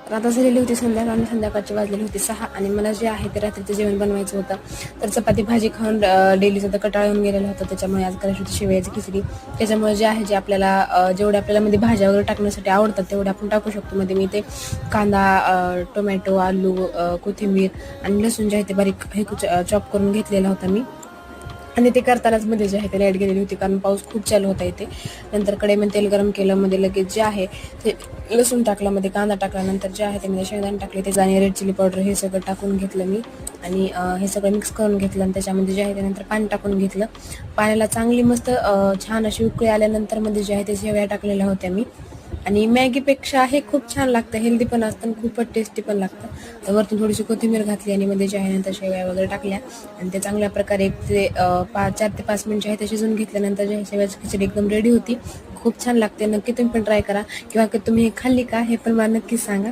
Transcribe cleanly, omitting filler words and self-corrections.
तर आता झालेली होती संध्याकाळ, संध्याकाळची वाजलेली होती 6 आणि मला जे आहे ते रात्रीचं जेवण बनवायचं होतं. तर चपाती भाजी खाऊन डेलीचा तर कंटाळा येऊन गेलेला होता. त्याच्यामुळे आज करायची होती शेवयाची खिचडी. त्याच्यामुळे जे आहे जे आपल्याला जेवढे आपल्याला मध्ये भाज्या वगैरे टाकण्यासाठी आवडतात तेवढे आपण टाकू शकतो. मध्ये मी ते कांदा, टोमॅटो, आलू, कोथिंबीर आणि लसूण जे आहे ते बारीक हे चॉप करून घेतलेला होता मी. आणि ते करतानाच मध्ये जे आहे ते लाईट गेलेली होती, कारण पाऊस खूप चालू होता इथे. नंतर कढईमध्ये तेल गरम केलं, मध्ये लगेच जे आहे ते लसूण टाकला, मध्ये कांदा टाकला, नंतर जे आहे ते मध्ये शेंगदाणे टाकले, त्याचं आणि रेड चिली पावडर हे सगळं टाकून घेतलं मी. आणि हे सगळं मिक्स करून घेतलं आणि त्याच्यामध्ये जे आहे त्यानंतर पाणी टाकून घेतलं. पाण्याला चांगली मस्त छान अशी उकळी आल्यानंतर मध्ये जे आहे ते शेवया टाकलेल्या होत्या मी. आणि मॅगीपेक्षा हे खूप छान लागतं, हेल्दी पण असतं आणि खूपच टेस्टी पण लागतं. तर वरतून थोडीशी कोथिंबीर घातली आणि मध्ये जे आहे नंतर शेवया वगैरे टाकल्या आणि ते चांगल्या प्रकारे ते 4 ते 5 मिनिट जे आहे ते शिजून घेतल्यानंतर जे शेवयाची खिचडी एकदम रेडी होती. खूप छान लागते. नक्की तुम्ही पण ट्राय करा, किंवा तुम्ही हे खाल्ली का हे पण मला नक्की सांगा.